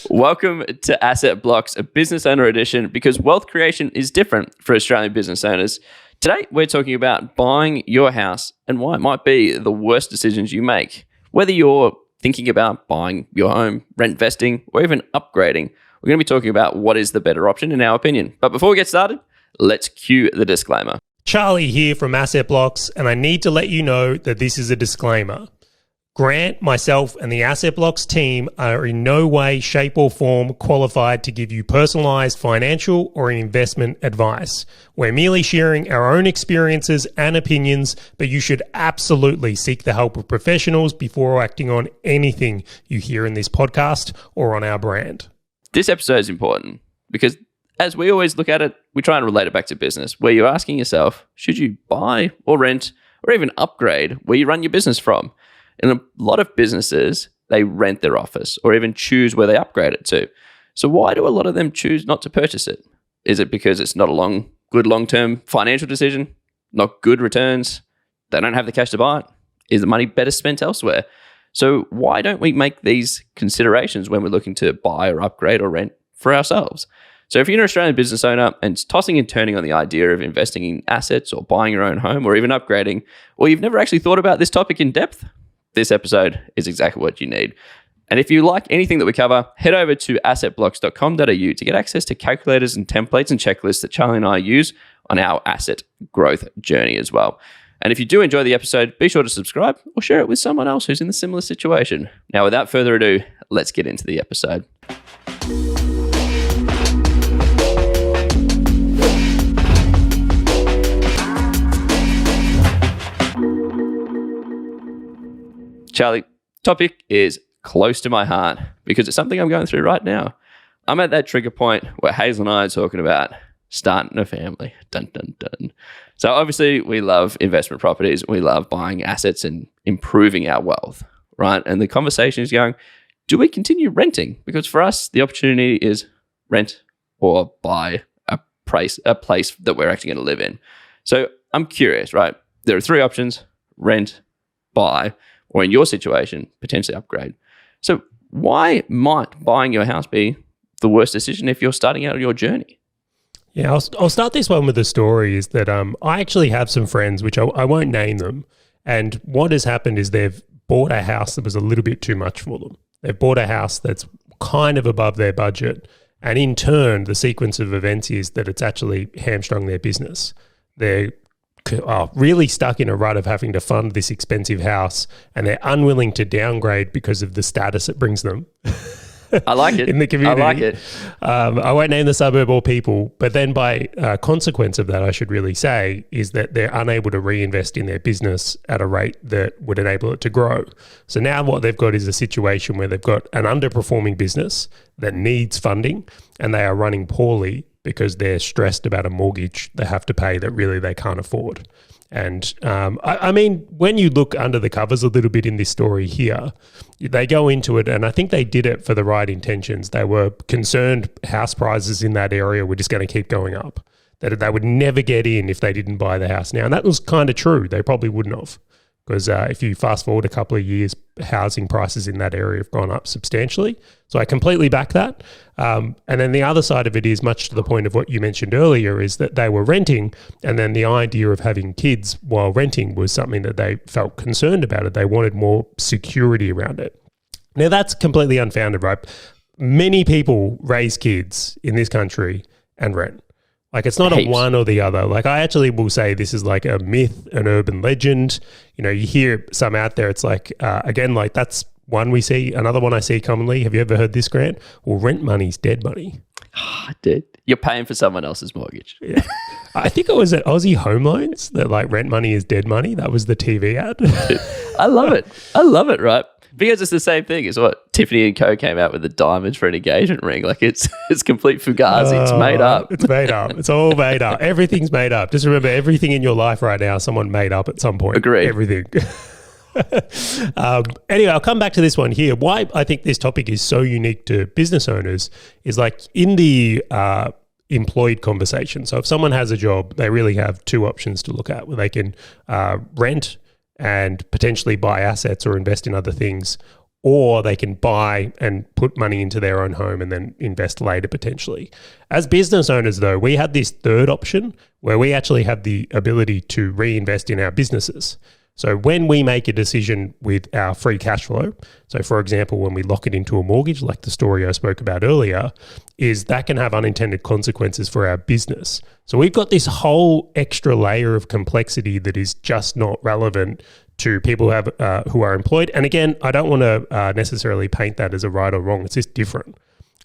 Welcome to Asset Blocks, a business owner edition, because wealth creation is different for Australian business owners. Today, we're talking about buying your house and why it might be the worst decisions you make. Whether you're thinking about buying your home, rent investing, or even upgrading, we're going to be talking about what is the better option in our opinion. But before we get started, let's cue the disclaimer. Charley here from Asset Blocks, and I need to let you know that this is a disclaimer. Grant, myself, and the Asset Blocks team are in no way, shape, or form qualified to give you personalized financial or investment advice. We're merely sharing our own experiences and opinions, but you should absolutely seek the help of professionals before acting on anything you hear in this podcast or on our brand. This episode is important because, as we always look at it, we try and relate it back to business, where you're asking yourself, should you buy or rent or even upgrade where you run your business from? In a lot of businesses, they rent their office or even choose where they upgrade it to. So why do a lot of them choose not to purchase it? Is it because it's not a good long-term financial decision? Not good returns? They don't have the cash to buy it? Is the money better spent elsewhere? So why don't we make these considerations when we're looking to buy or upgrade or rent for ourselves? So if you're an Australian business owner and tossing and turning on the idea of investing in assets or buying your own home or even upgrading, or you've never actually thought about this topic in depth, this episode is exactly what you need. And if you like anything that we cover, head over to assetblocks.com.au to get access to calculators and templates and checklists that Charley and I use on our asset growth journey as well. And if you do enjoy the episode, be sure to subscribe or share it with someone else who's in a similar situation. Now, without further ado, let's get into the episode. Charley, topic is close to my heart because it's something I'm going through right now. I'm at that trigger point where Hazel and I are talking about starting a family. Dun, dun, dun. So obviously we love investment properties. We love buying assets and improving our wealth, right? And the conversation is going, do we continue renting? Because for us, the opportunity is rent or buy a place that we're actually going to live in. So I'm curious, right? There are three options: rent, buy, or in your situation, potentially upgrade. So why might buying your house be the worst decision if you're starting out your journey? Yeah, I'll start this one with a story is that I actually have some friends, which I won't name them, and what has happened is they've bought a house that was a little bit too much for them. They've bought a house that's kind of above their budget, and in turn, the sequence of events is that it's actually hamstrung their business. They're really stuck in a rut of having to fund this expensive house, and they're unwilling to downgrade because of the status it brings them. I like it. In the community. I like it. I won't name the suburb or people, but then by consequence of that, I should really say, is that they're unable to reinvest in their business at a rate that would enable it to grow. So now what they've got is a situation where they've got an underperforming business that needs funding, and they are running poorly because they're stressed about a mortgage they have to pay that really they can't afford. And I mean, when you look under the covers a little bit in this story here, they go into it, and I think they did it for the right intentions. They were concerned house prices in that area were just going to keep going up, that they would never get in if they didn't buy the house now. And that was kind of true. They probably wouldn't have, because if you fast forward a couple of years, housing prices in that area have gone up substantially. So I completely back that. And then the other side of it is, much to the point of what you mentioned earlier, is that they were renting, and then the idea of having kids while renting was something that they felt concerned about it. They wanted more security around it. Now that's completely unfounded, right? Many people raise kids in this country and rent. Like, it's not a one or the other. Like, I actually will say this is like a myth, an urban legend. You know, you hear some out there. It's like, again, like that's one we see. Another one I see commonly. Have you ever heard this, Grant? Well, rent money's dead money. Dude, you're paying for someone else's mortgage. Yeah. I think it was at Aussie Home Loans that like rent money is dead money. That was the TV ad. Dude, I love it. I love it, right? Because it's the same thing as what Tiffany and Co came out with the diamonds for an engagement ring. Like it's complete fugazi. It's made up. It's made up. It's all made up. Everything's made up. Just remember, everything in your life right now, someone made up at some point. Agreed. Everything. Anyway, I'll come back to this one here. Why I think this topic is so unique to business owners is like in the employed conversation. So if someone has a job, they really have two options to look at, where they can rent and potentially buy assets or invest in other things, or they can buy and put money into their own home and then invest later potentially. As business owners, though, we had this third option where we actually have the ability to reinvest in our businesses. So when we make a decision with our free cash flow, so for example, when we lock it into a mortgage, like the story I spoke about earlier, is that can have unintended consequences for our business. So we've got this whole extra layer of complexity that is just not relevant to people who are employed. And again, I don't want to necessarily paint that as a right or wrong. It's just different.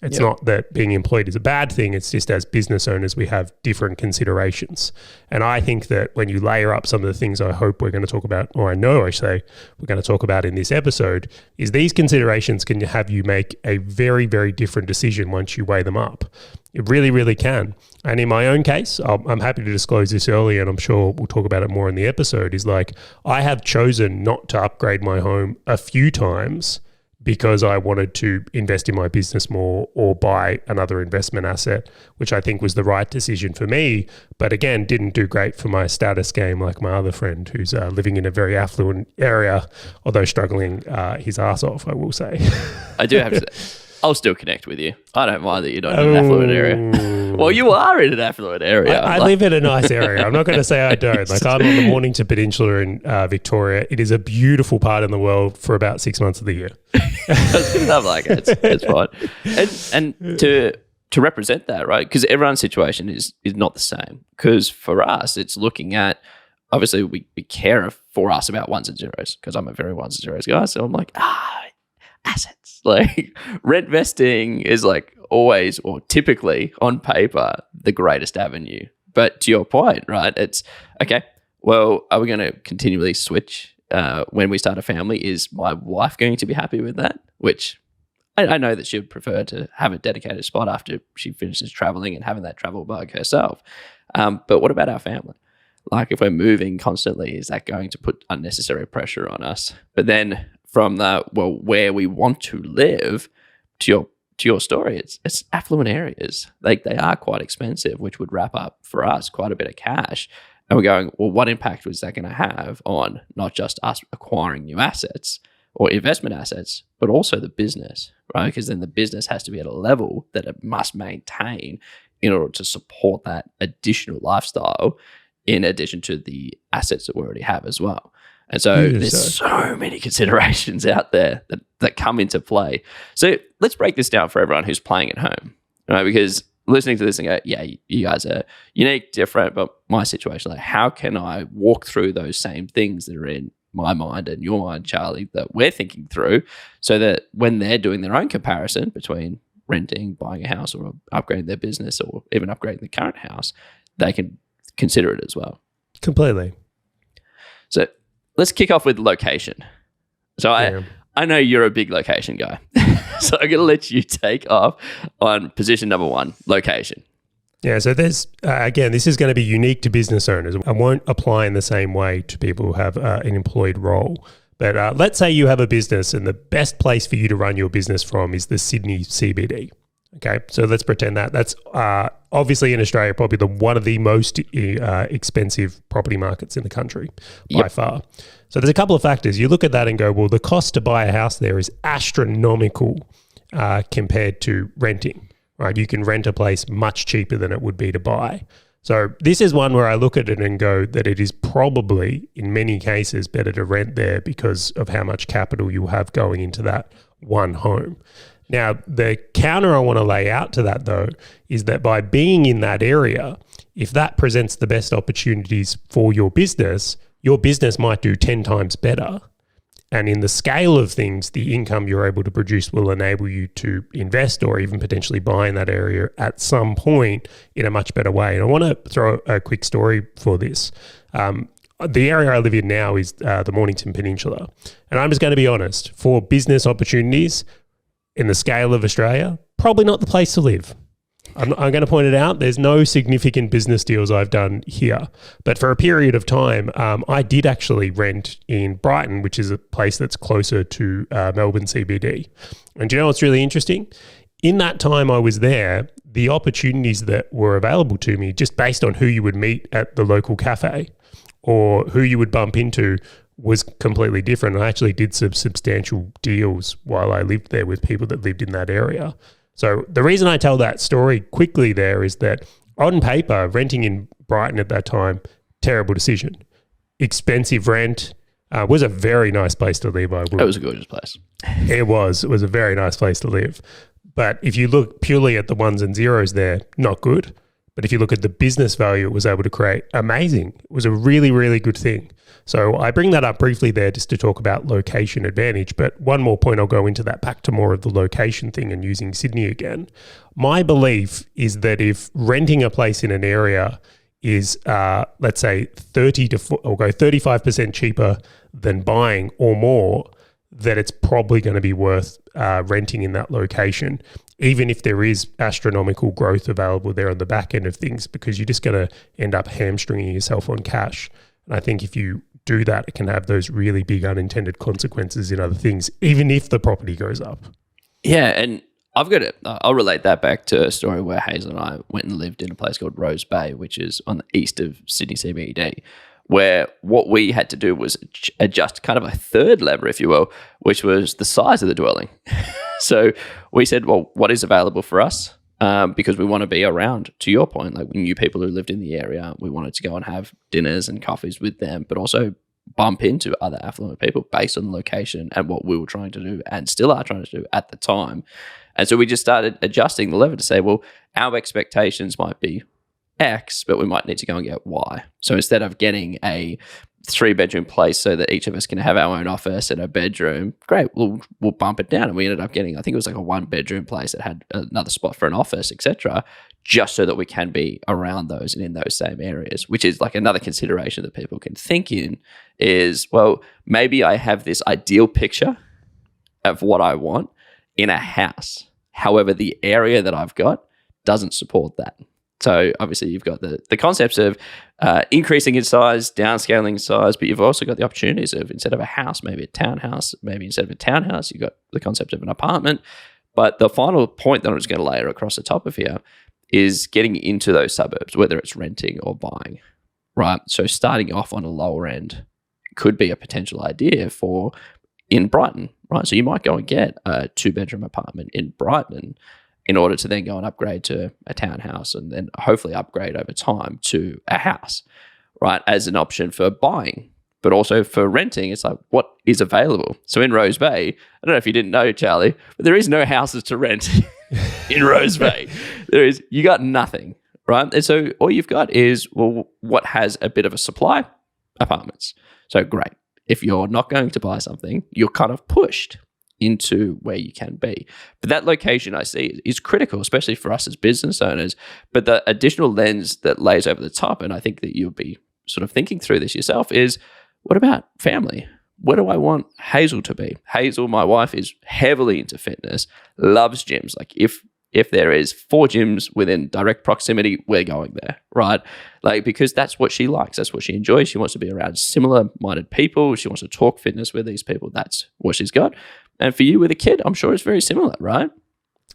It's not that being employed is a bad thing. It's just as business owners, we have different considerations. And I think that when you layer up some of the things I hope we're going to talk about, or I know I say we're going to talk about in this episode, is these considerations can have you make a very, very different decision once you weigh them up. It really, really can. And in my own case, I'm happy to disclose this early, and I'm sure we'll talk about it more in the episode, is like I have chosen not to upgrade my home a few times because I wanted to invest in my business more or buy another investment asset, which I think was the right decision for me. But again, didn't do great for my status game like my other friend who's living in a very affluent area, although struggling his ass off, I will say. I do have to say, I'll still connect with you. I don't mind that you're not in an affluent area. Well, you are in an affluent area. I live in a nice area. I'm not going to say I don't. Like I'm on the Mornington Peninsula in Victoria. It is a beautiful part in the world for about 6 months of the year. I'm like, it's fine. And to represent that, right? Because everyone's situation is not the same. Because for us, it's looking at, obviously we care for us about ones and zeros because I'm a very ones and zeros guy. So I'm like, assets. Like rent vesting is like always or typically on paper the greatest avenue. But to your point, right? It's okay. Well, are we going to continually switch when we start a family? Is my wife going to be happy with that? Which I know that she would prefer to have a dedicated spot after she finishes traveling and having that travel bug herself. But what about our family? Like if we're moving constantly, is that going to put unnecessary pressure on us? But then from where we want to live, to your story, it's affluent areas. Like they are quite expensive, which would wrap up for us quite a bit of cash. And we're going, well, what impact was that going to have on not just us acquiring new assets or investment assets, but also the business, right? Because then the business has to be at a level that it must maintain in order to support that additional lifestyle in addition to the assets that we already have as well. And so there's so many considerations out there that come into play. So let's break this down for everyone who's playing at home, right? Because listening to this and go, yeah, you guys are unique, different, but my situation, like how can I walk through those same things that are in my mind and your mind, Charley, that we're thinking through so that when they're doing their own comparison between renting, buying a house or upgrading their business or even upgrading the current house, they can consider it as well. Completely. So let's kick off with location. So I know you're a big location guy. So I'm going to let you take off on position number one, location. Yeah, so there's, again, this is going to be unique to business owners. I won't apply in the same way to people who have an employed role. But let's say you have a business and the best place for you to run your business from is the Sydney CBD. Okay, so let's pretend that's obviously in Australia, probably one of the most expensive property markets in the country by far. So there's a couple of factors. You look at that and go, well, the cost to buy a house there is astronomical compared to renting, right? You can rent a place much cheaper than it would be to buy. So this is one where I look at it and go that it is probably, in many cases, better to rent there because of how much capital you have going into that one home. Now, the counter I want to lay out to that, though, is that by being in that area, if that presents the best opportunities for your business might do 10 times better. And in the scale of things, the income you're able to produce will enable you to invest or even potentially buy in that area at some point in a much better way. And I want to throw a quick story for this. The area I live in now is the Mornington Peninsula. And I'm just going to be honest, for business opportunities, in the scale of Australia, probably not the place to live. I'm going to point it out. There's no significant business deals I've done here. But for a period of time, I did actually rent in Brighton, which is a place that's closer to Melbourne CBD. And do you know what's really interesting? In that time I was there, the opportunities that were available to me, just based on who you would meet at the local cafe or who you would bump into, was completely different. I actually did some substantial deals while I lived there with people that lived in that area. So the reason I tell that story quickly there is that on paper, renting in Brighton at that time, terrible decision. Expensive rent, was a very nice place to live. It was a gorgeous place. It was a very nice place to live. But if you look purely at the ones and zeros there, not good. But if you look at the business value it was able to create, amazing. It was a really, really good thing. So I bring that up briefly there just to talk about location advantage. But one more point, I'll go into that back to more of the location thing and using Sydney again. My belief is that if renting a place in an area is, let's say, 35% cheaper than buying or more, that it's probably going to be worth renting in that location, even if there is astronomical growth available there on the back end of things, because you're just going to end up hamstringing yourself on cash. And I think if you do that, it can have those really big unintended consequences in other things, even if the property goes up. Yeah, and I'll relate that back to a story where Hazel and I went and lived in a place called Rose Bay, which is on the east of Sydney CBD, where what we had to do was adjust kind of a third lever, if you will, which was the size of the dwelling. So we said, well, what is available for us? Because we want to be around, to your point, like we knew people who lived in the area. We wanted to go and have dinners and coffees with them, but also bump into other affluent people based on the location and what we were trying to do and still are trying to do at the time. And so we just started adjusting the lever to say, well, our expectations might be X, but we might need to go and get Y. So instead of getting a 3-bedroom place so that each of us can have our own office and a bedroom, great, we'll bump it down. And we ended up getting, I think it was like a 1-bedroom place that had another spot for an office, etc., just so that we can be around those and in those same areas, which is like another consideration that people can think in is, well, maybe I have this ideal picture of what I want in a house. However, the area that I've got doesn't support that. So obviously you've got the concepts of increasing in size, downscaling in size, but you've also got the opportunities of instead of a house, maybe a townhouse, maybe instead of a townhouse, you've got the concept of an apartment. But the final point that I'm just going to layer across the top of here is getting into those suburbs, whether it's renting or buying, right? So starting off on a lower end could be a potential idea for in Brighton, right? So you might go and get a 2-bedroom apartment in Brighton in order to then go and upgrade to a townhouse and then hopefully upgrade over time to a house, right? As an option for buying, but also for renting. It's like, what is available? So in Rose Bay, I don't know if you didn't know, Charlie, but there is no houses to rent in Rose Bay. You got nothing, right? And so all you've got is, well, what has a bit of a supply? Apartments. So great. If you're not going to buy something, you're kind of pushed into where you can be. But that location I see is critical, especially for us as business owners. But the additional lens that lays over the top, and I think that you'll be sort of thinking through this yourself, is what about family? Where do I want Hazel to be? Hazel, my wife, is heavily into fitness, loves gyms. Like if there is 4 gyms within direct proximity, we're going there, right? Like, because that's what she likes. That's what she enjoys. She wants to be around similar-minded people. She wants to talk fitness with these people. That's what she's got. And for you with a kid, I'm sure it's very similar, right?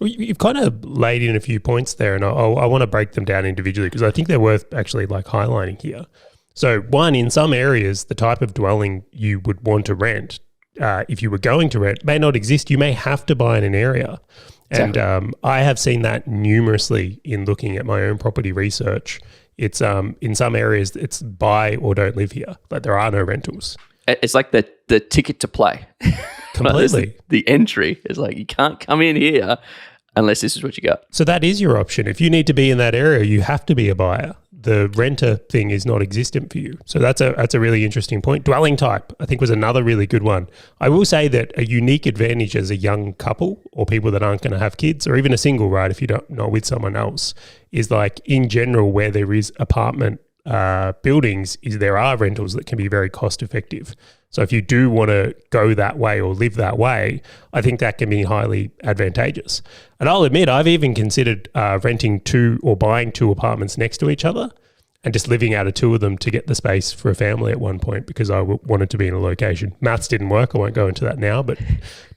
Well, you've kind of laid in a few points there, and I want to break them down individually because I think they're worth actually like highlighting here. So one, in some areas, the type of dwelling you would want to rent, if you were going to rent, may not exist. You may have to buy in an area. Exactly. And I have seen that numerously in looking at my own property research. It's in some areas, it's buy or don't live here. Like there are no rentals. It's like the ticket to play. Completely. The entry is like, you can't come in here unless this is what you got. So that is your option. If you need to be in that area, you have to be a buyer. The renter thing is not existent for you. So that's a really interesting point. Dwelling type, I think, was another really good one. I will say that a unique advantage as a young couple or people that aren't going to have kids, or even a single, right, if you're not with someone else, is like in general where there is apartment buildings, is there are rentals that can be very cost effective. So if you do want to go that way or live that way, I think that can be highly advantageous. And I'll admit, I've even considered renting 2 or buying 2 apartments next to each other and just living out of 2 of them to get the space for a family at one point because I wanted to be in a location. Maths didn't work. I won't go into that now, but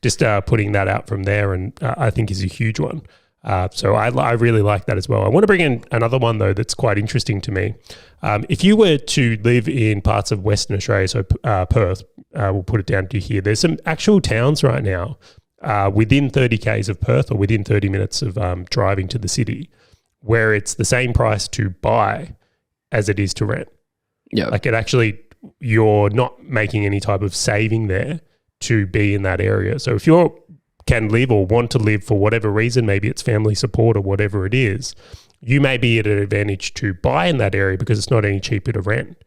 just putting that out from there and I think is a huge one. So I really like that as well. I want to bring in another one, though, that's quite interesting to me. If you were to live in parts of Western Australia, so Perth, we'll put it down to here, there's some actual towns right now within 30 Ks of Perth or within 30 minutes of driving to the city where it's the same price to buy as it is to rent. Yeah. Like it actually, you're not making any type of saving there to be in that area. So if you can live or want to live for whatever reason, maybe it's family support or whatever it is, you may be at an advantage to buy in that area because it's not any cheaper to rent.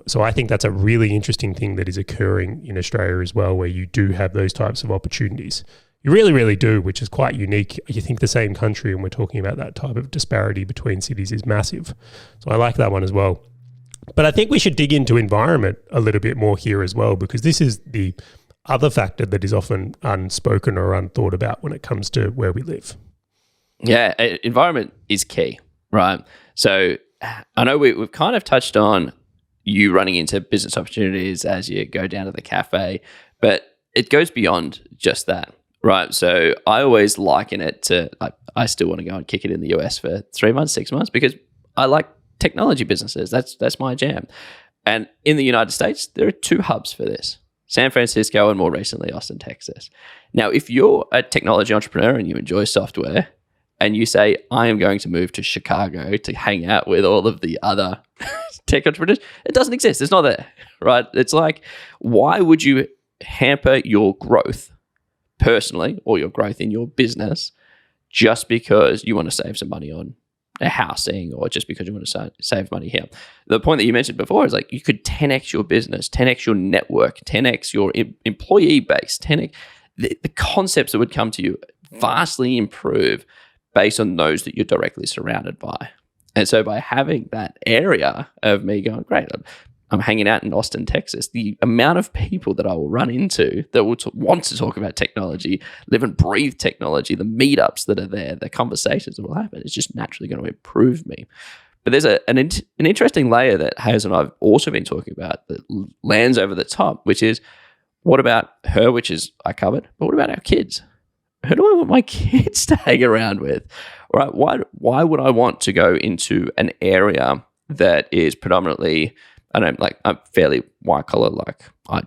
So I think that's a really interesting thing that is occurring in Australia as well, where you do have those types of opportunities. You really, really do, which is quite unique. You think the same country, and we're talking about that type of disparity between cities, is massive. So I like that one as well. But I think we should dig into environment a little bit more here as well, because this is the other factor that is often unspoken or unthought about when it comes to where we live. Yeah, environment is key, right? So I know we've kind of touched on you running into business opportunities as you go down to the cafe, but it goes beyond just that, right? So I always liken it to, I still want to go and kick it in the US for 3 months, 6 months, because I like technology businesses. That's my jam. And in the United States, there are 2 hubs for this: San Francisco and more recently Austin, Texas. Now, if you're a technology entrepreneur and you enjoy software and you say, I am going to move to Chicago to hang out with all of the other tech entrepreneurs, it doesn't exist. It's not there, right? It's like, why would you hamper your growth personally or your growth in your business just because you want to save some money on a housing or just because you want to save money here? The point that you mentioned before is like you could 10x your business, 10x your network, 10x your employee base, 10x the concepts that would come to you vastly improve based on those that you're directly surrounded by. And so by having that area of me going, great, I'm hanging out in Austin, Texas, the amount of people that I will run into that will want to talk about technology, live and breathe technology, the meetups that are there, the conversations that will happen, it's just naturally going to improve me. But there's an interesting layer that Hayes and I have also been talking about that lands over the top, which is, what about her, which is I covered, but what about our kids? Who do I want my kids to hang around with? Right? Why would I want to go into an area that is predominantly, I'm fairly white collar,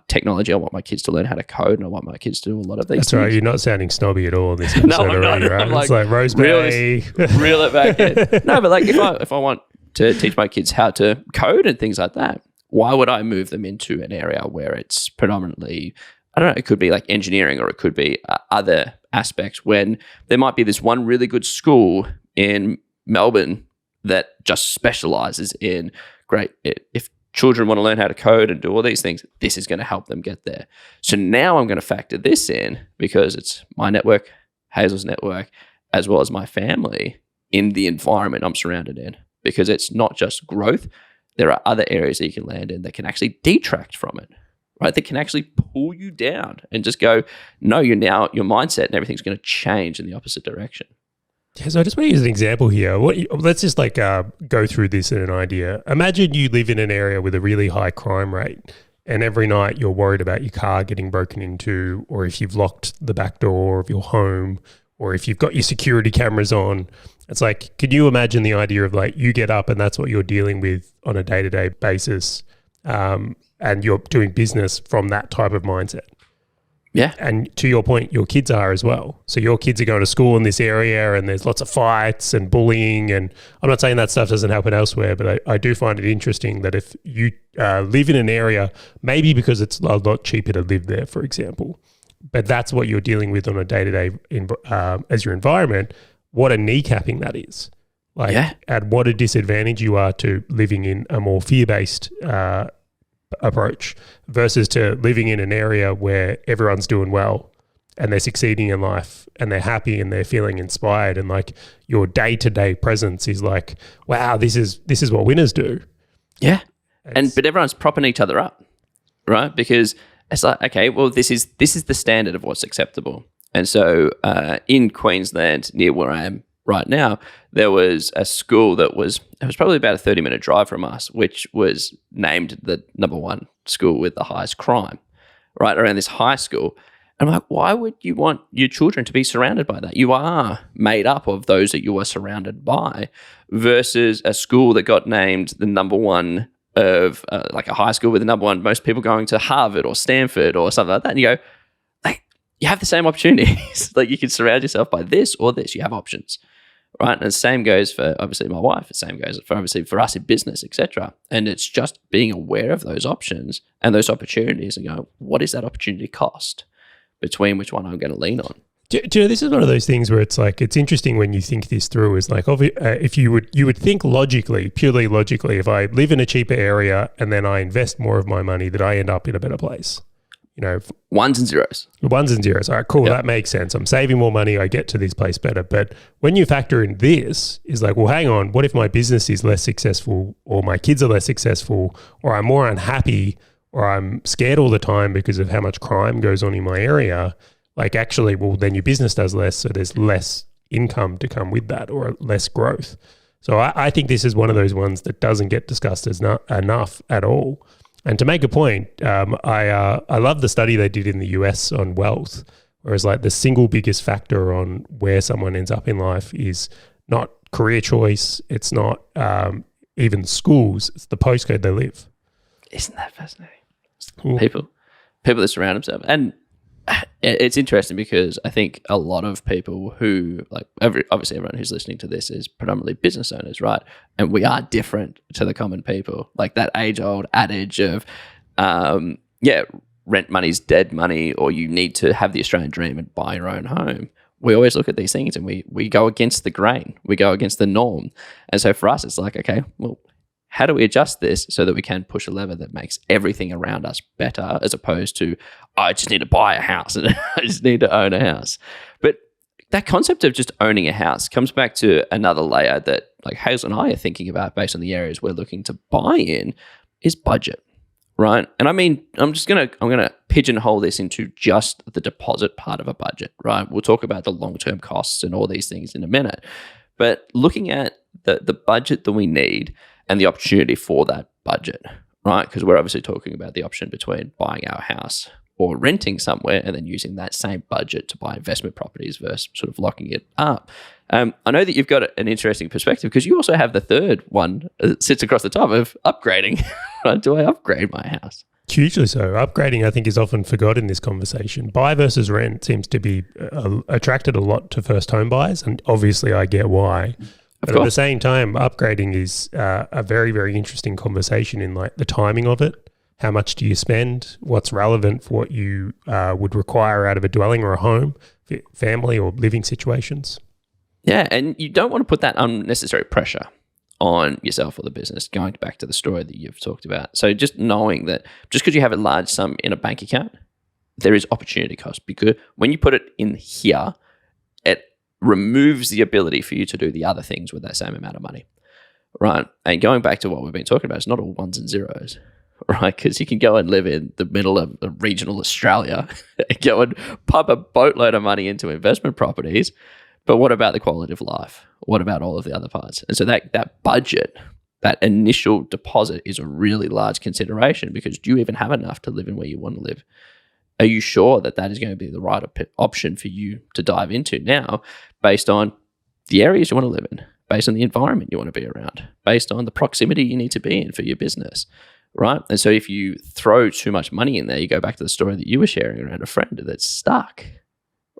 technology. I want my kids to learn how to code, and I want my kids to do a lot of these things. That's right. You're not sounding snobby at all in this episode. No, I'm already, not. right? I'm it's like Rose Bay. Reel it back in. No, but if I want to teach my kids how to code and things like that, why would I move them into an area where it's predominantly, I don't know, it could be like engineering or it could be other aspects, when there might be this one really good school in Melbourne that just specializes in, great, if children want to learn how to code and do all these things, this is going to help them get there. So now I'm going to factor this in because it's my network, Hazel's network, as well as my family in the environment I'm surrounded in, because it's not just growth. There are other areas that you can land in that can actually detract from it, right? That can actually pull you down and just go, no, your mindset and everything's going to change in the opposite direction. Yeah, so I just want to use an example here. Let's just go through this in an idea. Imagine you live in an area with a really high crime rate, and every night you're worried about your car getting broken into, or if you've locked the back door of your home, or if you've got your security cameras on. It's like, can you imagine the idea of like you get up and that's what you're dealing with on a day-to-day basis, and you're doing business from that type of mindset? Yeah. And to your point, your kids are as well. So your kids are going to school in this area and there's lots of fights and bullying. And I'm not saying that stuff doesn't happen elsewhere, but I do find it interesting that if you live in an area, maybe because it's a lot cheaper to live there, for example, but that's what you're dealing with on a day-to-day as your environment, what a kneecapping that is. And what a disadvantage you are to living in a more fear-based approach versus to living in an area where everyone's doing well and they're succeeding in life and they're happy and they're feeling inspired, and like your day-to-day presence is like, wow, this is what winners do. Yeah. But everyone's propping each other up, right? Because it's like, okay, well, this is the standard of what's acceptable. And so in Queensland, near where I am right now, there was a school it was probably about a 30-minute drive from us, which was named the number 1 school with the highest crime, right, around this high school. And I'm like, why would you want your children to be surrounded by that? You are made up of those that you are surrounded by, versus a school that got named the number one of like a high school with the number one, most people going to Harvard or Stanford or something like that. And you go, like, you have the same opportunities. Like, you can surround yourself by this or this. You have options, right? And the same goes for obviously my wife. The same goes for obviously for us in business, etc. And it's just being aware of those options and those opportunities and go, what is that opportunity cost between which one I'm going to lean on? Do you know, this is one of those things where it's like, it's interesting when you think this through, is like, if you would think logically, purely logically, if I live in a cheaper area and then I invest more of my money, that I end up in a better place. You know, ones and zeros. Ones and zeros. All right, cool. Yep. That makes sense. I'm saving more money. I get to this place better. But when you factor in this, is like, well, hang on, what if my business is less successful, or my kids are less successful, or I'm more unhappy, or I'm scared all the time because of how much crime goes on in my area? Like, actually, well, then your business does less, so there's less income to come with that, or less growth. So I think this is one of those ones that doesn't get discussed as enough at all. And to make a point, I love the study they did in the US on wealth, whereas like the single biggest factor on where someone ends up in life is not career choice, it's not even schools, it's the postcode they live. Isn't that fascinating? People that surround themselves. And it's interesting because I think a lot of people who, like, obviously everyone who's listening to this is predominantly business owners, right? And we are different to the common people. Like that age-old adage of, rent money's dead money, or you need to have the Australian dream and buy your own home. We always look at these things and we go against the grain. We go against the norm. And so for us, it's like, okay, well, how do we adjust this so that we can push a lever that makes everything around us better, as opposed to, I just need to buy a house and I just need to own a house. But that concept of just owning a house comes back to another layer that like Hazel and I are thinking about based on the areas we're looking to buy in, is budget, right? And I mean, I'm going to pigeonhole this into just the deposit part of a budget, right? We'll talk about the long-term costs and all these things in a minute. But looking at the budget that we need and the opportunity for that budget, right? Because we're obviously talking about the option between buying our house or renting somewhere and then using that same budget to buy investment properties versus sort of locking it up. I know that you've got an interesting perspective because you also have the third one that sits across the top of upgrading. Right? Do I upgrade my house? Hugely so. Upgrading, I think, is often forgotten in this conversation. Buy versus rent seems to be attracted a lot to first home buyers, and obviously I get why. But at the same time, upgrading is a very, very interesting conversation in like the timing of it. How much do you spend? What's relevant for what you would require out of a dwelling or a home, family or living situations? Yeah, and you don't want to put that unnecessary pressure on yourself or the business, going back to the story that you've talked about. So just knowing that just because you have a large sum in a bank account, there is opportunity cost, because when you put it in here, it removes the ability for you to do the other things with that same amount of money, right? And going back to what we've been talking about, it's not all ones and zeros, right? Because you can go and live in the middle of regional Australia and go and pump a boatload of money into investment properties. But what about the quality of life? What about all of the other parts? And so that budget, that initial deposit is a really large consideration, because do you even have enough to live in where you want to live? Are you sure that is going to be the right option for you to dive into now, based on the areas you want to live in, based on the environment you want to be around, based on the proximity you need to be in for your business, right? And so if you throw too much money in there, you go back to the story that you were sharing around a friend that's stuck,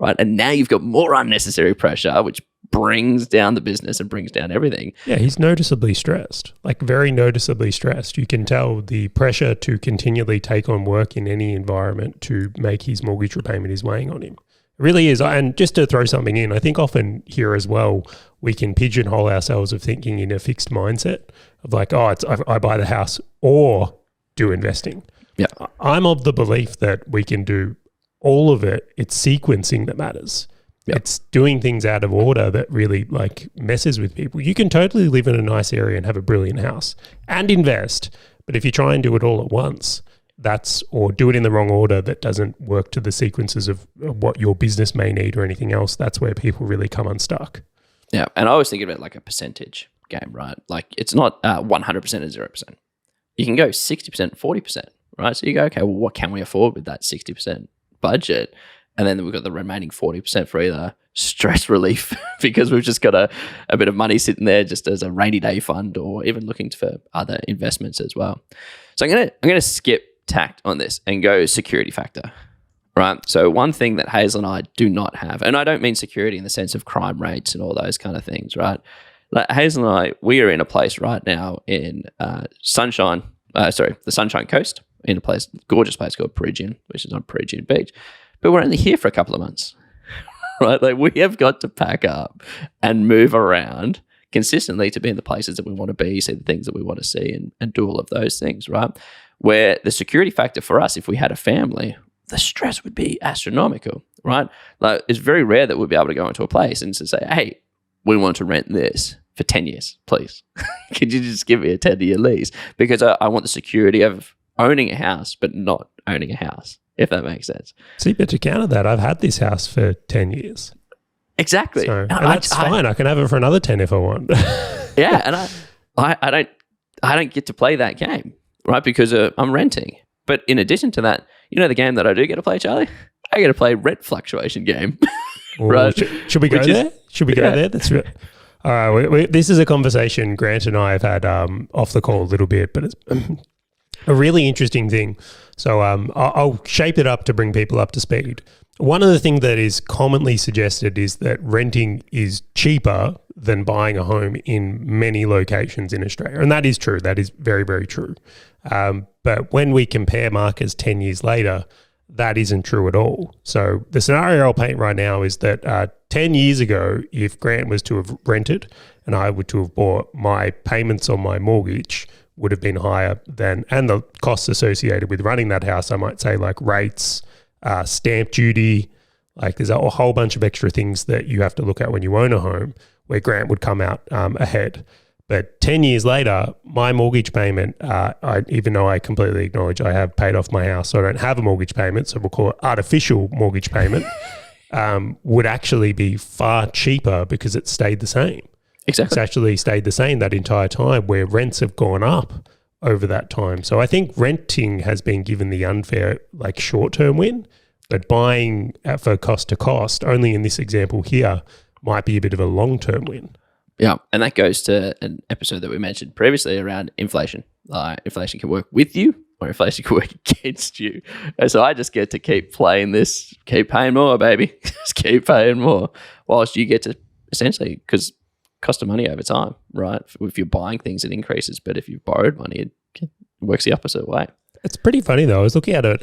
right? And now you've got more unnecessary pressure, which brings down the business and brings down everything. Yeah, he's noticeably stressed, like very noticeably stressed. You can tell the pressure to continually take on work in any environment to make his mortgage repayment is weighing on him. It really is. And just to throw something in, I think often here as well, we can pigeonhole ourselves of thinking in a fixed mindset of like, oh, I buy the house or do investing. Yeah, I'm of the belief that we can do all of it. It's sequencing that matters. Yep. It's doing things out of order that really like messes with people. You can totally live in a nice area and have a brilliant house and invest, but if you try and do it all at once, or do it in the wrong order that doesn't work to the sequences of what your business may need or anything else, that's where people really come unstuck. Yeah, and I always think of it like a percentage game, right? Like it's not 100% or 0%. You can go 60%, 40%, right? So you go, okay, well, what can we afford with that 60% budget? And then we've got the remaining 40% for either stress relief because we've just got a bit of money sitting there just as a rainy day fund, or even looking for other investments as well. So I'm gonna skip tact on this and go security factor. Right. So one thing that Hazel and I do not have, and I don't mean security in the sense of crime rates and all those kind of things, right? Like Hazel and I, we are in a place right now in the Sunshine Coast, in a gorgeous place called Peregian, which is on Peregian Beach. But we're only here for a couple of months, right? Like we have got to pack up and move around consistently to be in the places that we want to be, see the things that we want to see, and do all of those things, right? Where the security factor for us, if we had a family, the stress would be astronomical, right? Like it's very rare that we'd be able to go into a place and to say, hey, we want to rent this for 10 years, please. Could you just give me a 10-year lease? Because I want the security of owning a house, but not owning a house, if that makes sense. See, but to counter that, I've had this house for 10 years. Exactly. So, and that's fine. I can have it for another 10 if I want. Yeah, and I don't get to play that game, right? Because I'm renting. But in addition to that, you know the game that I do get to play, Charlie? I get to play rent fluctuation game. Right? Should we go there? Should we go there? That's right. All right. This is a conversation Grant and I have had off the call a little bit, but it's a really interesting thing. So I'll shape it up to bring people up to speed. One of the things that is commonly suggested is that renting is cheaper than buying a home in many locations in Australia. And that is true. That is very, very true. But when we compare markers 10 years later, that isn't true at all. So the scenario I'll paint right now is that 10 years ago, if Grant was to have rented and I were to have bought, my payments on my mortgage would have been higher than, and the costs associated with running that house, I might say, like rates, stamp duty, like there's a whole bunch of extra things that you have to look at when you own a home, where Grant would come out ahead. But 10 years later, my mortgage payment, even though I completely acknowledge I have paid off my house, so I don't have a mortgage payment, so we'll call it artificial mortgage payment, would actually be far cheaper because it stayed the same. Exactly. It's actually stayed the same that entire time, where rents have gone up over that time. So I think renting has been given the unfair, like short-term win, but buying for cost to cost, only in this example here, might be a bit of a long-term win. Yeah, and that goes to an episode that we mentioned previously around inflation. Inflation can work with you or inflation can work against you. And so I just get to keep playing this, keep paying more, baby. Just keep paying more. Whilst you get to essentially, because cost of money over time, right? If you're buying things, it increases. But if you've borrowed money, it works the opposite way. It's pretty funny though. I was looking at it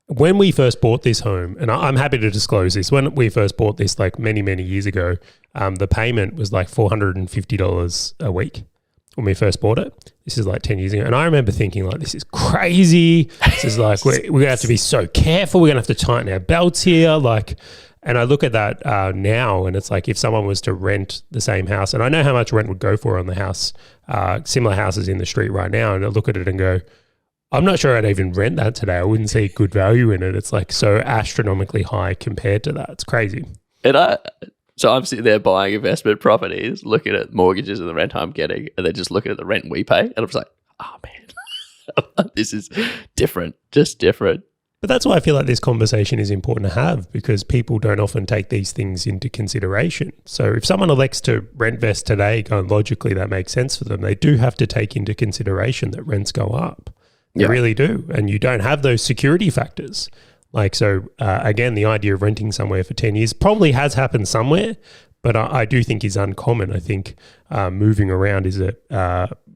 when we first bought this home, and I'm happy to disclose this, when we first bought this like many, many years ago, the payment was like $450 a week when we first bought it. This is like 10 years ago. And I remember thinking like, this is crazy. This is like, we're going to have to be so careful. We're going to have to tighten our belts here. Like, and I look at that now and it's like if someone was to rent the same house, and I know how much rent would go for on the house, similar houses in the street right now, and I look at it and go, I'm not sure I'd even rent that today. I wouldn't see good value in it. It's like so astronomically high compared to that. It's crazy. And so I'm sitting there buying investment properties, looking at mortgages and the rent I'm getting, and then just looking at the rent we pay. And I'm just like, oh man, this is different, just different. But that's why I feel like this conversation is important to have, because people don't often take these things into consideration. So if someone elects to rent vest today, going logically that makes sense for them, they do have to take into consideration that rents go up. They really do. And you don't have those security factors. Like, so again, the idea of renting somewhere for 10 years probably has happened somewhere, but I do think is uncommon. I think moving around is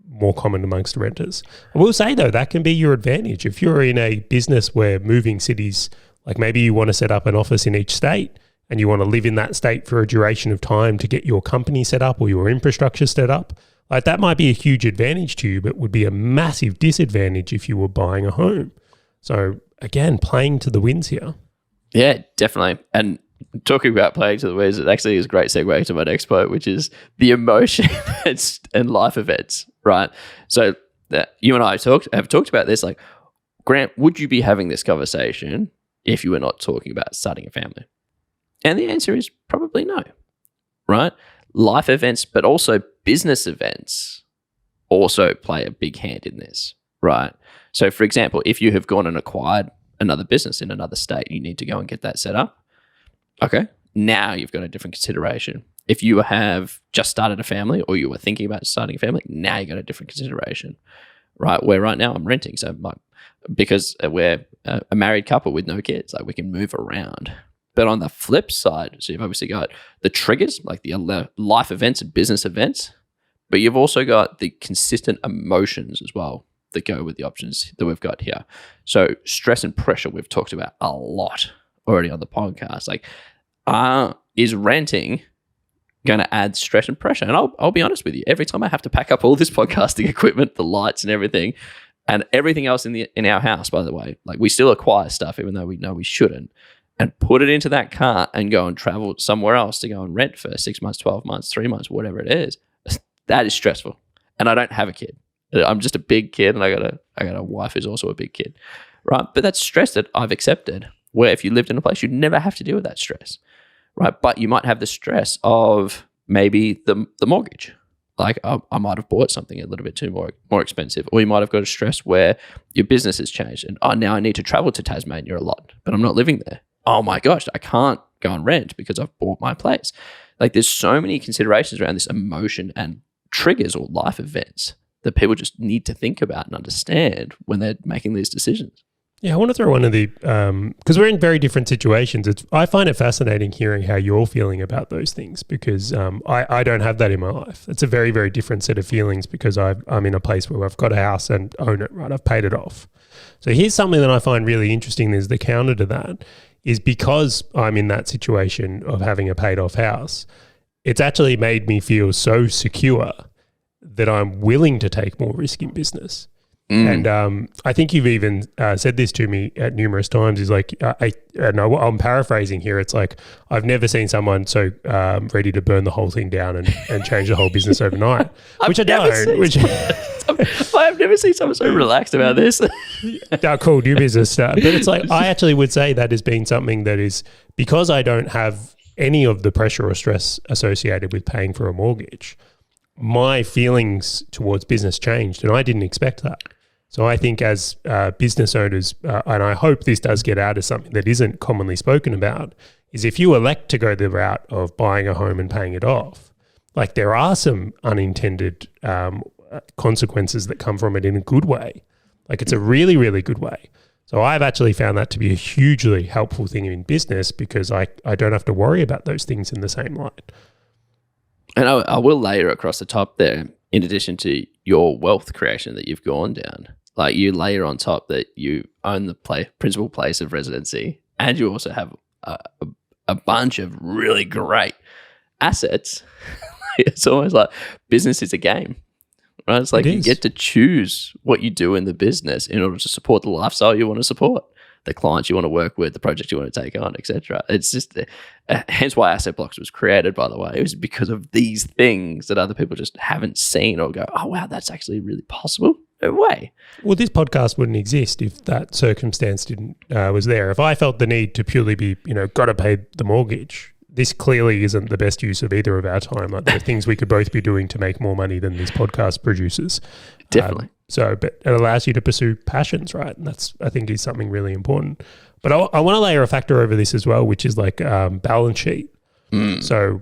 more common amongst renters. I will say though, that can be your advantage. If you're in a business where moving cities, like maybe you want to set up an office in each state and you want to live in that state for a duration of time to get your company set up or your infrastructure set up, like that might be a huge advantage to you, but would be a massive disadvantage if you were buying a home. So again, playing to the wins here. Yeah, definitely. And talking about playing to the wins, it actually is a great segue to my next point, which is the emotion and life events, right? So you and I have talked about this, like, Grant, would you be having this conversation if you were not talking about starting a family? And the answer is probably no, right? Life events, but also business events also play a big hand in this, right? So for example, if you have gone and acquired another business in another state. You need to go and get that set up. Okay. Now you've got a different consideration. If you have just started a family or you were thinking about starting a family, now you got a different consideration, right? Where right now I'm renting. So because we're a married couple with no kids, like we can move around. But on the flip side, so you've obviously got the triggers, like the life events and business events, but you've also got the consistent emotions as well that go with the options that we've got here. So stress and pressure, we've talked about a lot already on the podcast. Like, is renting going to add stress and pressure? And I'll be honest with you, every time I have to pack up all this podcasting equipment, the lights and everything else in our house, by the way, like we still acquire stuff even though we know we shouldn't, and put it into that car and go and travel somewhere else to go and rent for 6 months, 12 months, 3 months, whatever it is, that is stressful. And I don't have a kid. I'm just a big kid, and I got a wife who's also a big kid, right? But that's stress that I've accepted, where if you lived in a place, you'd never have to deal with that stress, right? But you might have the stress of maybe the mortgage. Like I might have bought something a little bit too more expensive, or you might have got a stress where your business has changed, and now I need to travel to Tasmania a lot, but I'm not living there. Oh my gosh, I can't go and rent because I've bought my place. Like there's so many considerations around this emotion and triggers or life events that people just need to think about and understand when they're making these decisions. Yeah, I want to throw one of the, because we're in very different situations. I find it fascinating hearing how you're feeling about those things, because I don't have that in my life. It's a very, very different set of feelings because I'm in a place where I've got a house and own it, right? I've paid it off. So here's something that I find really interesting is the counter to that is because I'm in that situation of having a paid off house, it's actually made me feel so secure that I'm willing to take more risk in business. And I think you've even said this to me at numerous times is like, I'm paraphrasing here. It's like, I've never seen someone so ready to burn the whole thing down and change the whole business overnight, which I don't. I've never seen someone so relaxed about this. Cool, new business stuff. But it's like, I actually would say that has been something that is, because I don't have any of the pressure or stress associated with paying for a mortgage, my feelings towards business changed, and I didn't expect that. So I think as business owners, and I hope this does get out as something that isn't commonly spoken about, is if you elect to go the route of buying a home and paying it off, like there are some unintended consequences that come from it in a good way. Like it's a really, really good way. So I've actually found that to be a hugely helpful thing in business because I don't have to worry about those things in the same light. And I will layer across the top there, in addition to your wealth creation that you've gone down, like you layer on top that you own the principal place of residency, and you also have a bunch of really great assets. It's almost like business is a game, right? It's like you get to choose what you do in the business in order to support the lifestyle you want to support, the clients you want to work with, the project you want to take on, etc. It's just hence why Asset Blocks was created, by the way. It was because of these things that other people just haven't seen or go, oh wow, that's actually really possible. No way. Well, this podcast wouldn't exist if that circumstance didn't was there. If I felt the need to purely be, got to pay the mortgage, this clearly isn't the best use of either of our time. Like there are things we could both be doing to make more money than this podcast produces. Definitely. But it allows you to pursue passions, right? And that's, I think, is something really important. But I want to layer a factor over this as well, which is like balance sheet. So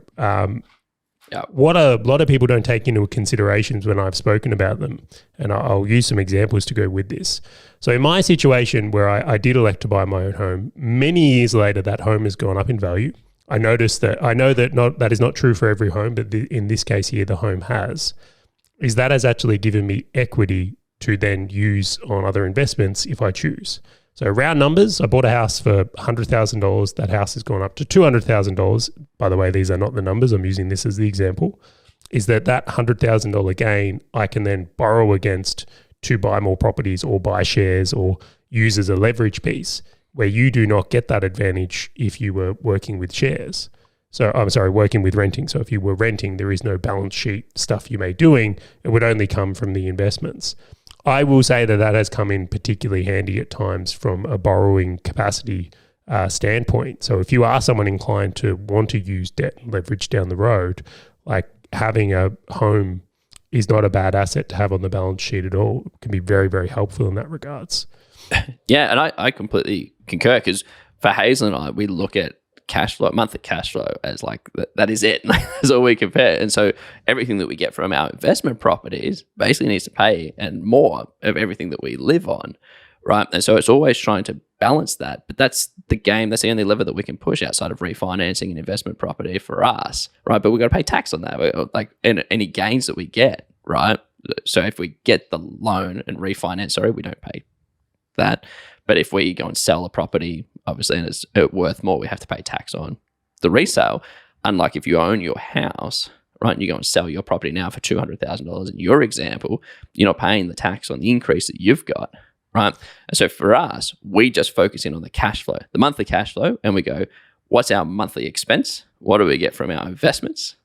what a lot of people don't take into considerations when I've spoken about them, and I'll use some examples to go with this. So in my situation where I did elect to buy my own home, many years later, that home has gone up in value. I know that is not true for every home, but in this case here, the home has. Is that has actually given me equity to then use on other investments if I choose. So round numbers, I bought a house for $100,000. That house has gone up to $200,000. By the way, these are not the numbers. I'm using this as the example. Is that $100,000 gain I can then borrow against to buy more properties or buy shares or use as a leverage piece, where you do not get that advantage if you were working with shares. So I'm sorry, working with renting. So if you were renting, there is no balance sheet stuff you may doing. It would only come from the investments. I will say that has come in particularly handy at times from a borrowing capacity standpoint. So if you are someone inclined to want to use debt and leverage down the road, like having a home is not a bad asset to have on the balance sheet at all. It can be very, very helpful in that regards. Yeah, and I completely concur, because for Hazel and I, we look at cash flow, monthly cash flow, as like that is it. That's all we compare. And so everything that we get from our investment properties basically needs to pay and more of everything that we live on, right? And so it's always trying to balance that. But that's the game. That's the only lever that we can push outside of refinancing an investment property for us, right? But we've got to pay tax on that, like any gains that we get, right? So if we get the loan and refinance, we don't pay that. But if we go and sell a property, obviously, and it's worth more, we have to pay tax on the resale. Unlike if you own your house, right, and you go and sell your property now for $200,000 in your example, you're not paying the tax on the increase that you've got, right? And so for us, we just focus in on the cash flow, the monthly cash flow, and we go, what's our monthly expense? What do we get from our investments?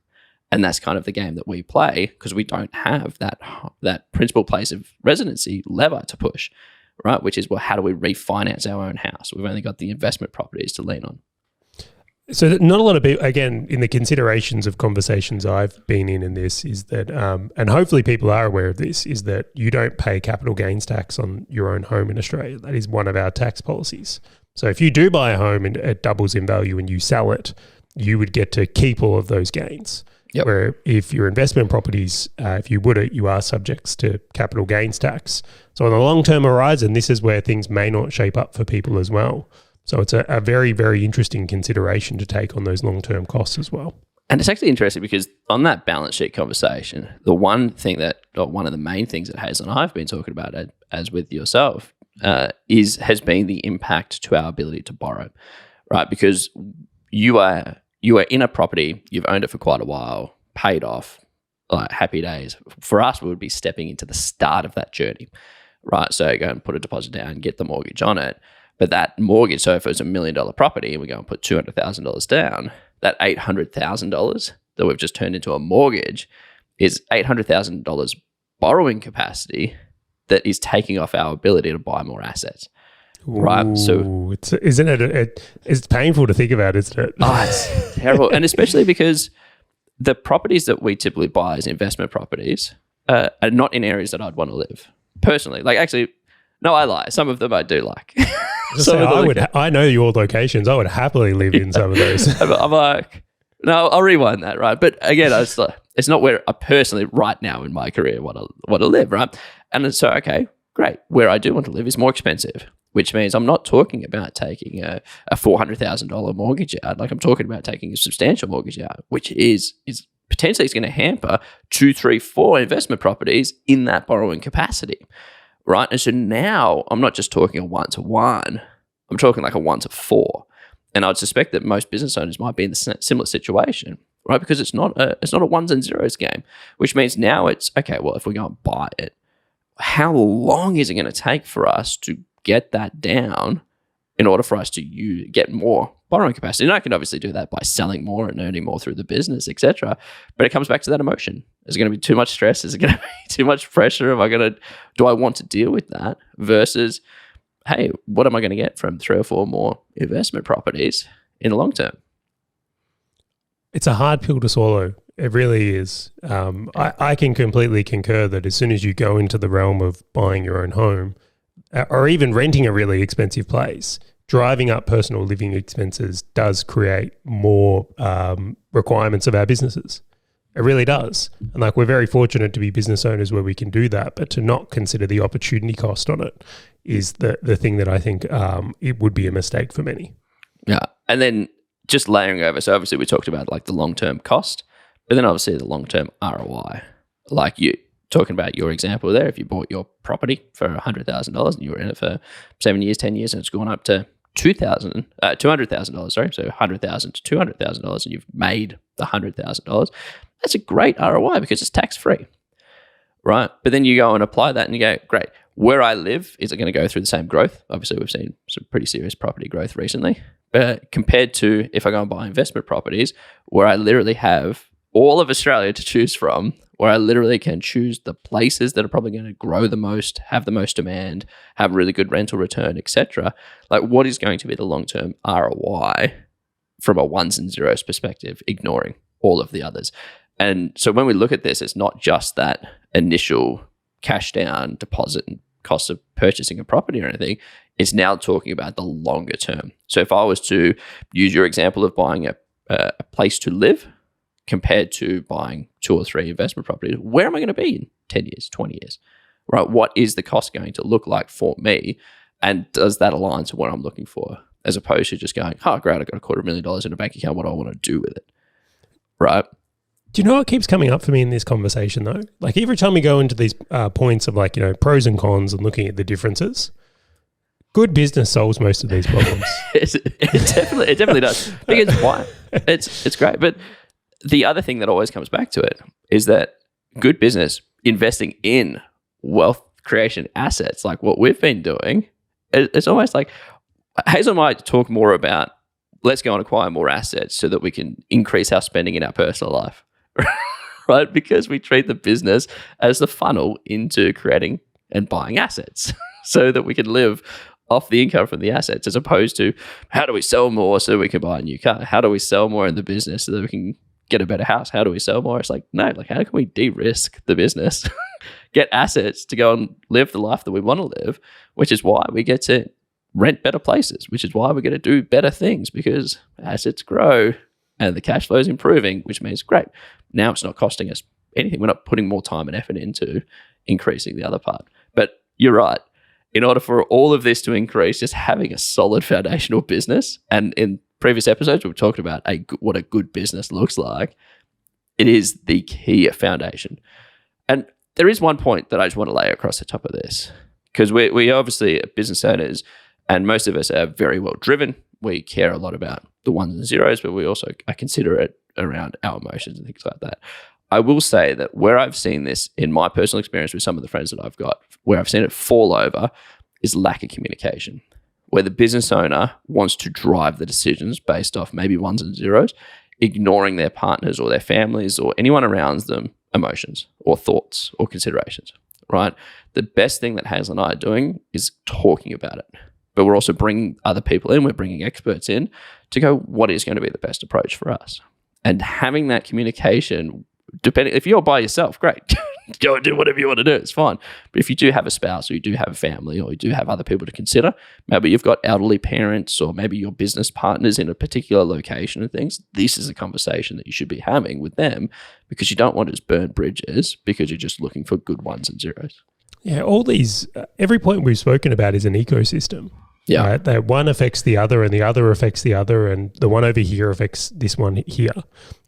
And that's kind of the game that we play, because we don't have that principal place of residency lever to push, right? Which is, well, how do we refinance our own house? We've only got the investment properties to lean on. So not a lot of people, again, in the considerations of conversations I've been in this, is that, and hopefully people are aware of this, is that you don't pay capital gains tax on your own home in Australia. That is one of our tax policies. So if you do buy a home and it doubles in value and you sell it, you would get to keep all of those gains. Yep. Where if your investment properties, if you would it, you are subject to capital gains tax. So on the long-term horizon, this is where things may not shape up for people as well. So it's a very, very interesting consideration to take on those long-term costs as well. And it's actually interesting because on that balance sheet conversation, the one of the main things that Hazel and I have been talking about, as with yourself, has been the impact to our ability to borrow, right? Because you are in a property, you've owned it for quite a while, paid off, like happy days. For us, we would be stepping into the start of that journey, right? So go and put a deposit down, get the mortgage on it. But that mortgage, so if it was $1 million property and we go and put $200,000 down, that $800,000 that we've just turned into a mortgage is $800,000 borrowing capacity that is taking off our ability to buy more assets. Right, Ooh, so isn't it? It's painful to think about, isn't it? Oh, it's terrible, and especially because the properties that we typically buy as investment properties are not in areas that I'd want to live personally. Like, actually, no, I lie. Some of them I do like. I know your locations. I would happily live in some of those. I'm like, no, I'll rewind that, right? But again, it's not where I personally right now in my career want to live, right? And so, okay, great. Where I do want to live is more expensive, which means I'm not talking about taking a $400,000 mortgage out. Like, I'm talking about taking a substantial mortgage out, which is potentially going to hamper 2, 3, 4 investment properties in that borrowing capacity, right? And so now I'm not just talking a 1-to-1. I'm talking like a 1-to-4. And I'd suspect that most business owners might be in the similar situation, right? Because it's not a ones and zeros game, which means now it's, okay, well, if we go and buy it, how long is it going to take for us to get that down in order for us to get more borrowing capacity? And I can obviously do that by selling more and earning more through the business, etc. But it comes back to that emotion. Is it going to be too much stress? Is it going to be too much pressure? Do I want to deal with that? Versus, hey, what am I going to get from 3 or 4 more investment properties in the long term? It's a hard pill to swallow. It really is. I can completely concur that as soon as you go into the realm of buying your own home, or even renting a really expensive place, driving up personal living expenses does create more requirements of our businesses. It really does. And like, we're very fortunate to be business owners where we can do that, but to not consider the opportunity cost on it is the thing that I think it would be a mistake for many. Yeah. And then just layering over, so obviously we talked about like the long-term cost, but then obviously the long-term ROI. Like, you talking about your example there, if you bought your property for $100,000 and you were in it for 7 years, 10 years, and it's gone up to $200,000, sorry, so $100,000 to $200,000, and you've made the $100,000, that's a great ROI because it's tax-free, right? But then you go and apply that and you go, great, where I live, is it going to go through the same growth? Obviously, we've seen some pretty serious property growth recently, compared to if I go and buy investment properties where I literally have all of Australia to choose from, where I literally can choose the places that are probably going to grow the most, have the most demand, have really good rental return, etc. Like, what is going to be the long-term ROI from a ones and zeros perspective, ignoring all of the others? And so when we look at this, it's not just that initial cash down deposit and cost of purchasing a property or anything. It's now talking about the longer term. So if I was to use your example of buying a place to live compared to buying 2 or 3 investment properties, where am I going to be in 10 years, 20 years? Right? What is the cost going to look like for me? And does that align to what I'm looking for? As opposed to just going, oh, great, I got $250,000 in a bank account. What do I want to do with it? Right? Do you know what keeps coming up for me in this conversation though? Like every time we go into these points of like, pros and cons and looking at the differences, good business solves most of these problems. It definitely does. Because why? It's great. But the other thing that always comes back to it is that good business investing in wealth creation assets, like what we've been doing, it's almost like Hazel might talk more about let's go and acquire more assets so that we can increase our spending in our personal life. Right? Because we treat the business as the funnel into creating and buying assets so that we can live off the income from the assets, as opposed to how do we sell more so we can buy a new car? How do we sell more in the business so that we can get a better house? How do we sell more? It's like, no, like how can we de-risk the business, get assets to go and live the life that we want to live, which is why we get to rent better places, which is why we're going to do better things, because assets grow and the cash flow is improving, which means great. Now it's not costing us anything. We're not putting more time and effort into increasing the other part. But you're right. In order for all of this to increase, just having a solid foundational business, and in previous episodes we've talked about what a good business looks like, it is the key foundation. And there is one point that I just want to lay across the top of this, because we obviously are business owners, and most of us are very well driven. We care a lot about the ones and zeros, but we also are considerate around our emotions and things like that. I will say that where I've seen this in my personal experience with some of the friends that I've got, where I've seen it fall over, is lack of communication, where the business owner wants to drive the decisions based off maybe ones and zeros, ignoring their partners or their families or anyone around them emotions or thoughts or considerations, right? The best thing that Hazel and I are doing is talking about it. But we're also bringing other people in. We're bringing experts in to go, what is going to be the best approach for us? And having that communication, depending, if you're by yourself, great. Go and do whatever you want to do. It's fine. But if you do have a spouse, or you do have a family, or you do have other people to consider, maybe you've got elderly parents, or maybe your business partners in a particular location and things, this is a conversation that you should be having with them, because you don't want to just burn bridges because you're just looking for good ones and zeros. Yeah, all these, every point we've spoken about is an ecosystem. Yeah. Right? That one affects the other, and the other affects the other, and the one over here affects this one here.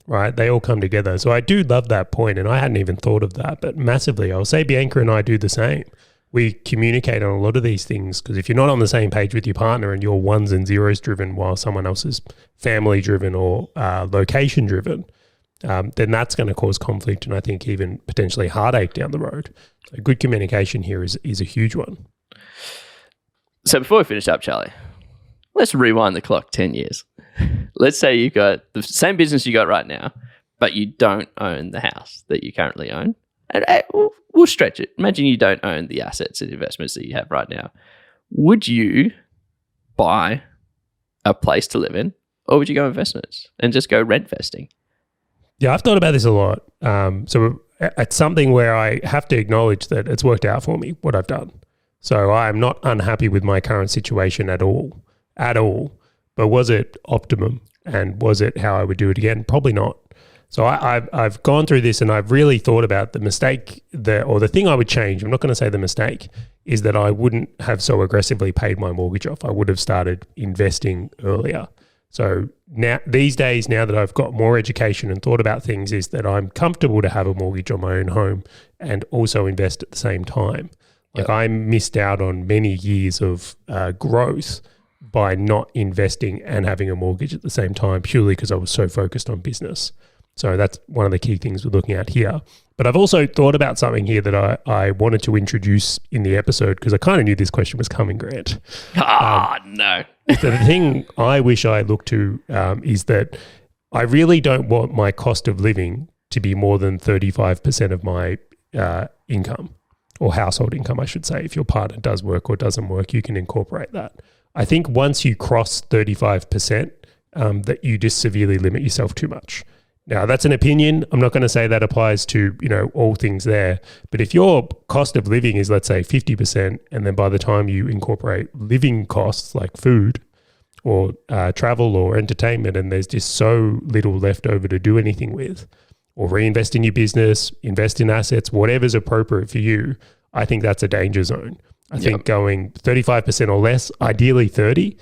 Right? They all come together. So I do love that point, and I hadn't even thought of that, but massively. I'll say Bianca and I do the same. We communicate on a lot of these things, because if you're not on the same page with your partner and you're ones and zeros driven while someone else is family driven or location driven, then that's going to cause conflict, and I think even potentially heartache down the road. So good communication here is a huge one. So before we finish up, Charlie, let's rewind the clock 10 years. Let's say you've got the same business you got right now, but you don't own the house that you currently own. And we'll stretch it. Imagine you don't own the assets and investments that you have right now. Would you buy a place to live in, or would you go investments and just go rent vesting? Yeah, I've thought about this a lot. So it's something where I have to acknowledge that it's worked out for me, what I've done. So I'm not unhappy with my current situation at all. But was it optimum, and was it how I would do it again? Probably not. So I've gone through this, and I've really thought about the mistake, or the thing I would change. I'm not going to say the mistake, is that I wouldn't have so aggressively paid my mortgage off. I would have started investing earlier. So now, these days, now that I've got more education and thought about things, is that I'm comfortable to have a mortgage on my own home and also invest at the same time. Like I missed out on many years of growth by not investing and having a mortgage at the same time, purely because I was so focused on business. So that's one of the key things we're looking at here. But I've also thought about something here that I wanted to introduce in the episode, because I kind of knew this question was coming, Grant. No. So the thing I wish I looked to is that I really don't want my cost of living to be more than 35% of my income, or household income, I should say. If your partner does work or doesn't work, you can incorporate that. I think once you cross 35%, that you just severely limit yourself too much. Now, that's an opinion. I'm not going to say that applies to, all things there. But if your cost of living is, let's say, 50%, and then by the time you incorporate living costs like food or travel or entertainment, and there's just so little left over to do anything with, or reinvest in your business, invest in assets, whatever's appropriate for you, I think that's a danger zone. I think going 35% or less, ideally 30,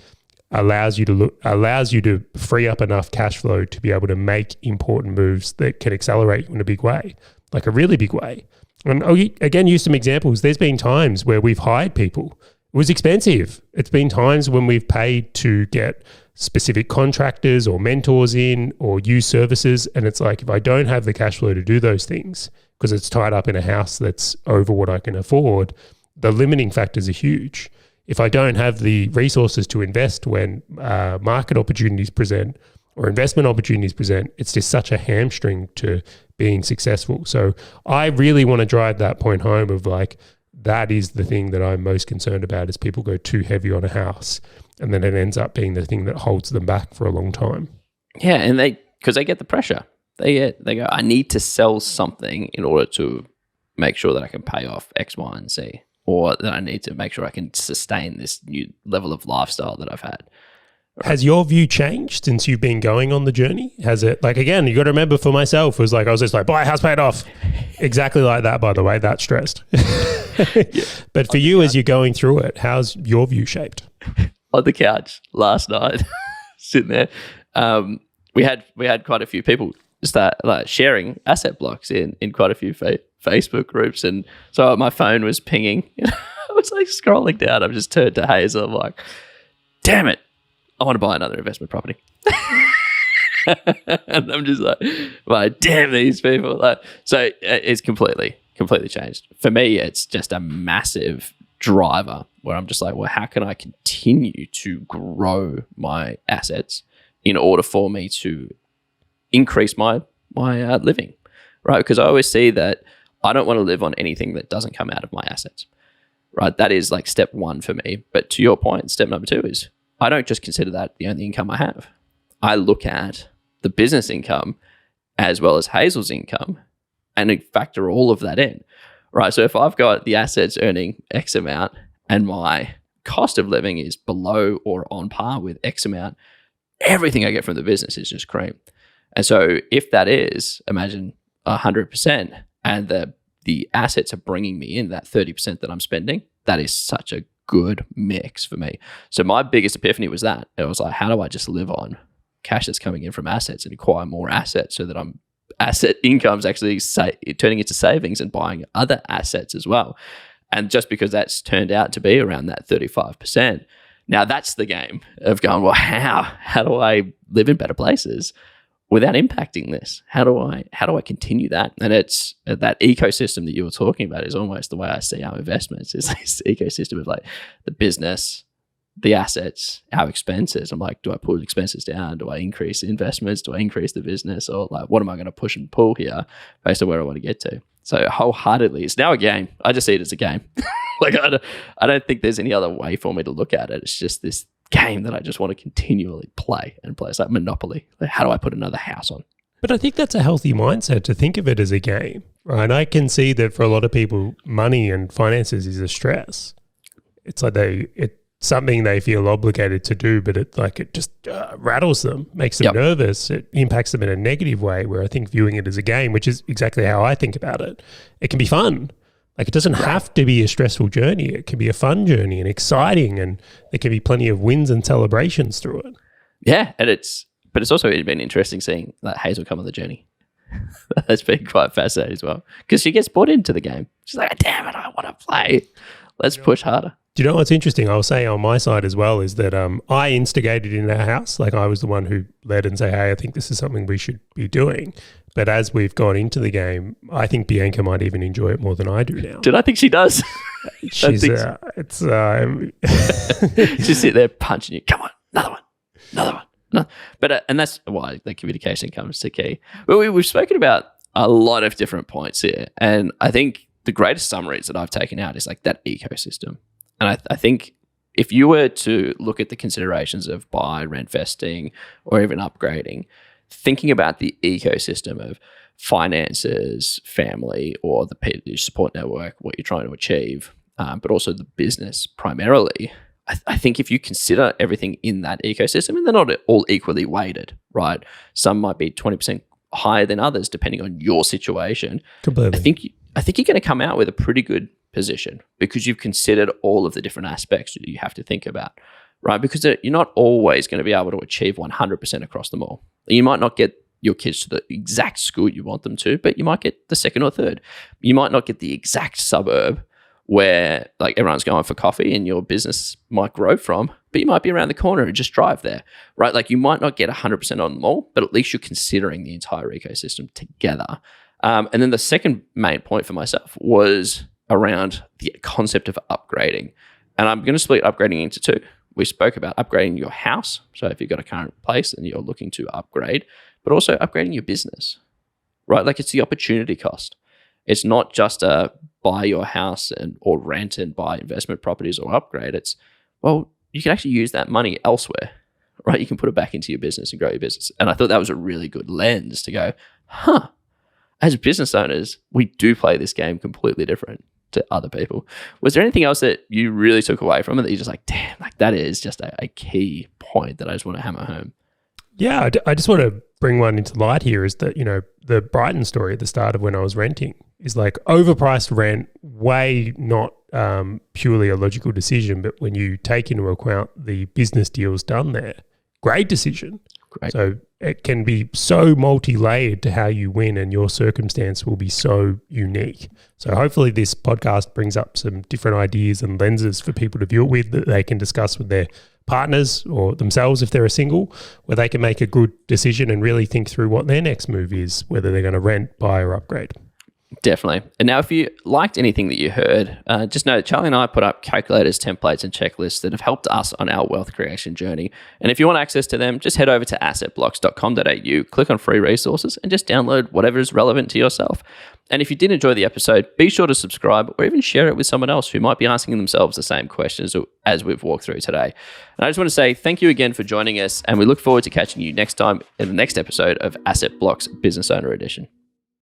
allows you to free up enough cash flow to be able to make important moves that can accelerate you in a big way, like a really big way. And I'll again use some examples. There's been times where we've hired people. It was expensive. It's been times when we've paid to get specific contractors or mentors in or use services. And it's like, if I don't have the cash flow to do those things because it's tied up in a house that's over what I can afford, the limiting factors are huge. If I don't have the resources to invest when market opportunities present or investment opportunities present, it's just such a hamstring to being successful. So I really want to drive that point home of like, that is the thing that I'm most concerned about, is people go too heavy on a house and then it ends up being the thing that holds them back for a long time. Yeah, and because they get the pressure. They go, I need to sell something in order to make sure that I can pay off X, Y, and Z. Or that I need to make sure I can sustain this new level of lifestyle that I've had. Has your view changed since you've been going on the journey? Has it, like, again, you got to remember for myself, was like, I was just like, buy a house, pay it off. Exactly like that, by the way, that stressed. Yeah. But for you, as you're going through it, how's your view shaped? On the couch last night, sitting there, we had quite a few people start like sharing asset blocks in quite a few Facebook groups, and so my phone was pinging. I was like scrolling down. I've just turned to Hazel. I'm like, damn it, I want to buy another investment property. And I'm just like, damn these people. So it's completely changed. For me, it's just a massive driver where I'm just like, well, how can I continue to grow my assets in order for me to increase my living, right? Because I always see that I don't want to live on anything that doesn't come out of my assets, right? That is like step one for me. But to your point, step number two is I don't just consider that the only income I have. I look at the business income as well as Hazel's income and factor all of that in, right? So if I've got the assets earning X amount and my cost of living is below or on par with X amount, everything I get from the business is just cream. And so if that is, imagine 100%, and the assets are bringing me in that 30% that I'm spending, that is such a good mix for me. So my biggest epiphany was that. It was like, how do I just live on cash that's coming in from assets and acquire more assets so that I'm asset income's actually turning into savings and buying other assets as well. And just because that's turned out to be around that 35%, now that's the game of going, well, how do I live in better places without impacting this? How do I continue that? And it's that ecosystem that you were talking about is almost the way I see our investments, is this ecosystem of like the business, the assets, our expenses. I'm like, do I pull expenses down? Do I increase investments? Do I increase the business? Or like, what am I going to push and pull here based on where I want to get to? So wholeheartedly, it's now a game. I just see it as a game. Like I don't think there's any other way for me to look at it. It's just this game that I just want to continually play and play. It's like Monopoly. Like, how do I put another house on? But I think that's a healthy mindset to think of it as a game, right? I can see that for a lot of people, money and finances is a stress. It's like it's something they feel obligated to do, but it just rattles them, makes them nervous. It impacts them in a negative way, where I think viewing it as a game, which is exactly how I think about it, it can be fun. Like, it doesn't have to be a stressful journey. It can be a fun journey and exciting, and there can be plenty of wins and celebrations through it. Yeah, but it's also been interesting seeing that Hazel come on the journey. That's been quite fascinating as well, because she gets brought into the game. She's like, damn it, I want to play. Let's push harder. Do you know what's interesting? I'll say on my side as well is that I instigated in our house. Like, I was the one who led and say, hey, I think this is something we should be doing. But as we've gone into the game, I think Bianca might even enjoy it more than I do now. Did I think she does? She's Just sit there punching you. Come on, another one. No. But and that's why the communication comes to key. But we've spoken about a lot of different points here, and I think the greatest summaries that I've taken out is like that ecosystem. And I think if you were to look at the considerations of buy, rent vesting, or even upgrading, thinking about the ecosystem of finances, family, or the support network, what you're trying to achieve, but also the business primarily, I think if you consider everything in that ecosystem, and they're not all equally weighted, right? Some might be 20% higher than others, depending on your situation. Completely. I think you're going to come out with a pretty good position because you've considered all of the different aspects that you have to think about, right? Because you're not always going to be able to achieve 100% across them all. You might not get your kids to the exact school you want them to, but you might get the second or third. You might not get the exact suburb where like everyone's going for coffee and your business might grow from, but you might be around the corner and just drive there, right? Like you might not get 100% on them all, but at least you're considering the entire ecosystem together. And then the second main point for myself was around the concept of upgrading. And I'm going to split upgrading into two. We spoke about upgrading your house. So if you've got a current place and you're looking to upgrade, but also upgrading your business, right? Like it's the opportunity cost. It's not just a buy your house or rent and buy investment properties or upgrade. It's, well, you can actually use that money elsewhere, right? You can put it back into your business and grow your business. And I thought that was a really good lens to go, as business owners, we do play this game completely different to other people. Was there anything else that you really took away from it that you're just like, damn, like that is just a key point that I just want to hammer home? Yeah, I just want to bring one into light here is that, the Brighton story at the start of when I was renting is like overpriced rent, way not purely a logical decision, but when you take into account the business deals done there, great decision. Great. So it can be so multi-layered to how you win and your circumstance will be so unique. So hopefully this podcast brings up some different ideas and lenses for people to view it with that they can discuss with their partners or themselves if they're a single, where they can make a good decision and really think through what their next move is, whether they're going to rent, buy or upgrade. Definitely. And now if you liked anything that you heard, just know that Charley and I put up calculators, templates, and checklists that have helped us on our wealth creation journey. And if you want access to them, just head over to assetblocks.com.au, click on free resources, and just download whatever is relevant to yourself. And if you did enjoy the episode, be sure to subscribe or even share it with someone else who might be asking themselves the same questions as we've walked through today. And I just want to say thank you again for joining us, and we look forward to catching you next time in the next episode of Asset Blocks Business Owner Edition.